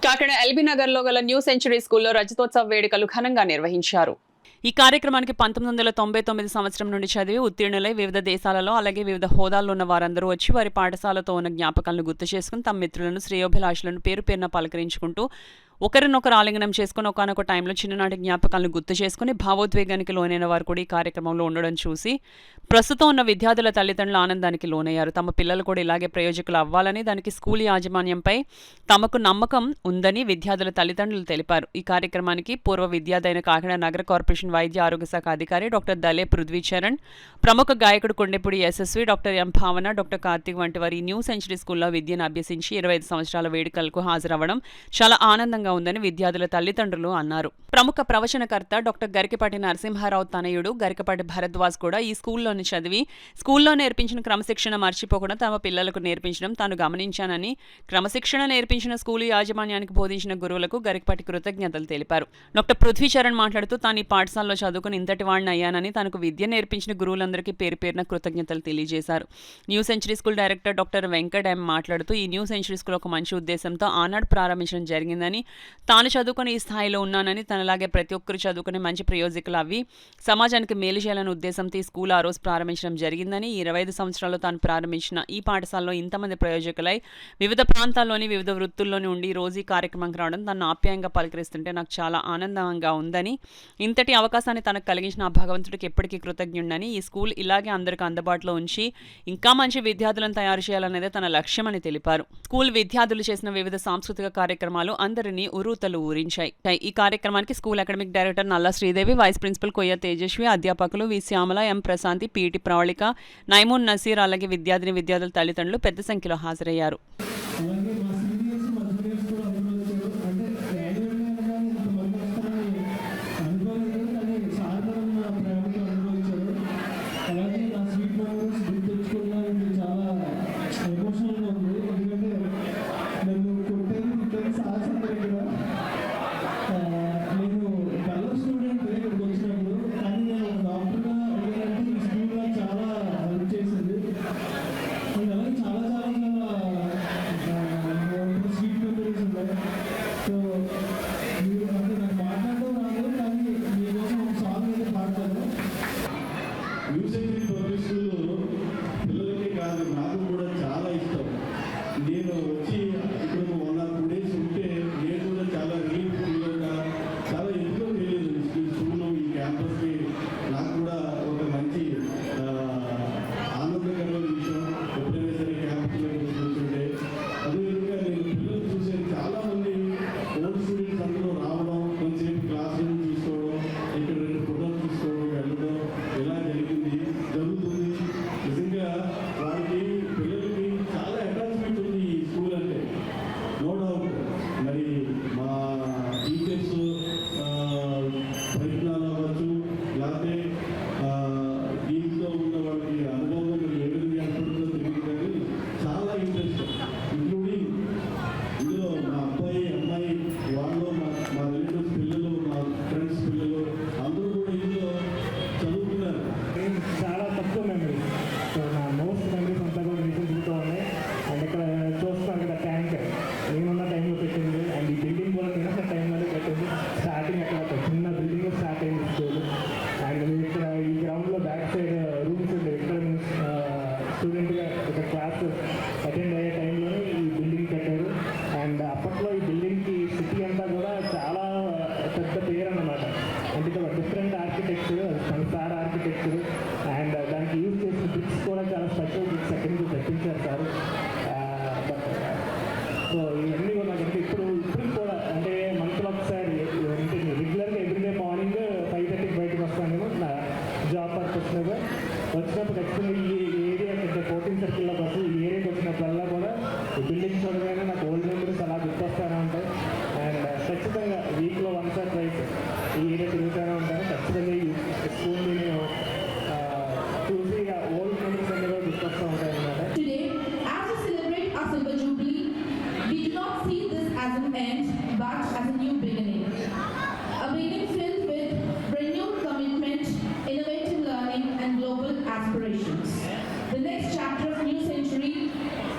Kakinada LB Nagar లో గల new century స్కూల్లో రజతోత్సవ వేడుకలు ఘనంగా నిర్వహించారు. ఈ కార్యక్రమానికి 1999 సంవత్సరం నుండి చదివి ఉత్తీర్ణులై వివిధ దేశాలలో అలాగే వివిధ హోదాల్లో ఉన్న వారందరూ వచ్చి వారి పాఠశాలతో ఉన్న జ్ఞాపకాలను గుర్తు చేసుకుని తమ మిత్రులను శ్రేయోభిలాషులను పేరు పేరున పలకరించుకుంటూ ఒకరినొకరు ఆలింగనం చేసుకుని ఒకనొక టైంలో చిన్ననాటి జ్ఞాపకాలను గుర్తు చేసుకుని భావోద్వేగానికి లోనైన వారు కూడా ఈ కార్యక్రమంలో ఉండడం చూసి ప్రస్తుతం ఉన్న విద్యార్థుల తల్లిదండ్రుల ఆనందానికి లోనయ్యారు. తమ పిల్లలు కూడా ఇలాగే ప్రయోజకులు అవ్వాలని, దానికి స్కూల్ యాజమాన్యంపై తమకు నమ్మకం ఉందని విద్యార్థుల తల్లిదండ్రులు తెలిపారు. ఈ కార్యక్రమానికి పూర్వ విద్యార్థి కాకినాడ నగర కార్పొరేషన్ వైద్య ఆరోగ్య శాఖ అధికారి డాక్టర్ దలే పృథ్వీచరణ్, ప్రముఖ గాయకుడు కొండెపూడి యశస్వి, డాక్టర్ ఎం భావన, డాక్టర్ కార్తీక్ వంటి వారి న్యూ సెంచరీ స్కూల్లో విద్యను అభ్యసించి 25 సంవత్సరాల వేడుకలకు హాజరవ్వడం చాలా ఆనందంగా ఉందని విద్యార్థుల తల్లిదండ్రులు అన్నారు. ప్రముఖ ప్రవచనకర్త డాక్టర్ గరికపాటి నరసింహారావు తనయుడు గరికపాటి భరద్వాజ్ కూడా ఈ స్కూల్లోని చదివి స్కూల్లో నేర్పించిన క్రమశిక్షణ మర్చిపోకుండా తమ పిల్లలకు నేర్పించడం తాను గమనించానని, క్రమశిక్షణ నేర్పించిన స్కూలు యాజమాన్యానికి బోధించిన గురువులకు గరికపాటి కృతజ్ఞతలు తెలిపారు. డాక్టర్ పృథ్వీచరణ్ మాట్లాడుతూ తాను ఈ పాఠశాలలో చదువుకుని ఇంతటి వాడిని అయ్యానని, తనకు విద్య నేర్పించిన గురువులందరికీ పేరు పేరున కృతజ్ఞతలు తెలియజేశారు. New century school director doctor Venkat M మాట్లాడుతూ ఈ న్యూ సెంచరీ స్కూల్ ఒక మంచి ఉద్దేశంతో ఆనాడు ప్రారంభించడం జరిగిందని, తాను చదువుకుని ఈ స్థాయిలో ఉన్నానని, తనలాగే ప్రతి ఒక్కరు చదువుకుని మంచి ప్రయోజకులు అవి సమాజానికి మేలు చేయాలనే ఉద్దేశంతో ఈ స్కూల్ ఆ రోజు ప్రారంభించడం జరిగిందని, 25 సంవత్సరాల్లో తాను ప్రారంభించిన ఈ పాఠశాలలో ఇంతమంది ప్రయోజకులై వివిధ ప్రాంతాల్లోని వివిధ వృత్తుల్లోని ఉండి ఈ రోజు ఈ కార్యక్రమంకి రావడం తను ఆప్యాయంగా పలకరిస్తుంటే నాకు చాలా ఆనందంగా ఉందని, ఇంతటి అవకాశాన్ని తనకు కలిగించిన ఆ భగవంతుడికి ఎప్పటికీ కృతజ్ఞుడని, ఈ స్కూల్ ఇలాగే అందరికీ అందుబాటులో ఉంచి ఇంకా మంచి విద్యార్థులను తయారు చేయాలనేదే తన లక్ష్యమని తెలిపారు. స్కూల్ విద్యార్థులు చేసిన వివిధ సాంస్కృతిక కార్యక్రమాలు అందరినీ ఉరూతలు ఊరించాయి. ఈ కార్యక్రమానికి స్కూల్ అకాడమిక్ డైరెక్టర్ నల్లా శ్రీదేవి, వైస్ ప్రిన్సిపల్ కొయ్య తేజస్వి, అధ్యాపకులు వి శ్యామల, ఎం ప్రశాంతి, పీటి ప్రవళిక, నైమూన్ నసీర్ అలాగే విద్యార్థుల తల్లిదండ్రులు పెద్ద సంఖ్యలో హాజరయ్యారు. అటెండ్ అయ్యే టైంలోనే ఈ బిల్డింగ్ కట్టారు. అండ్ అప్పట్లో ఈ బిల్డింగ్కి సిటీ అంతా కూడా చాలా పెద్ద పేరు అన్నమాట. అంటే ఇక్కడ different architecture, sir architecture, and దానికి యూజ్ చేసిన బ్రిక్స్ కూడా చాలా స్పెషల్ బ్రిక్స్ అక్కడి నుంచి తెప్పించారు సార్. సో ఇవన్నీ కూడా నాకు ఇప్పుడు కూడా అంటే మంత్లో ఒకసారి అంటే రెగ్యులర్గా ఎవ్రీడే మార్నింగ్ 5:30కి బయటకు వస్తానేమో నా జాబ్ పర్పస్ మీద. వచ్చినప్పుడు ఖచ్చితంగా ఈ ఏరియా 14 సర్కిల్లో బస్సు ఈ ఏరియాకి వచ్చినప్పుడల్లా కూడా బిల్డింగ్స్ చూడగానే నాకు ఓల్డ్ మెమరీస్ అలా గుర్తొస్తూనే ఉంటాయి. అండ్ ఖచ్చితంగా వీక్లో వన్స్ ఆర్ ట్వైస్ ఈ ఏరియా తిరుగుతూనే ఉంటాను. ఖచ్చితంగా ఈ స్కూల్ని నేను చూసి ఓల్డ్ మెమరీస్ అన్నీ కూడా గుర్తొస్తూ ఉంటాయి అన్నమాట. As an end, but as a new beginning. A beginning filled with renewed commitment, innovative learning and global aspirations. The next chapter of New Century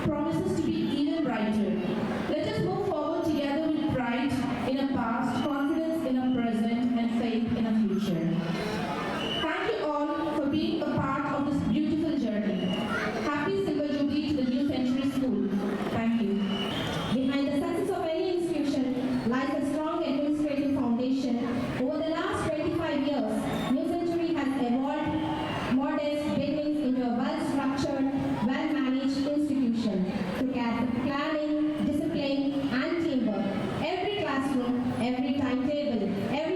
promises to be even brighter. Let us move forward together with pride. planning, discipline, and teamwork. Every classroom, every timetable, every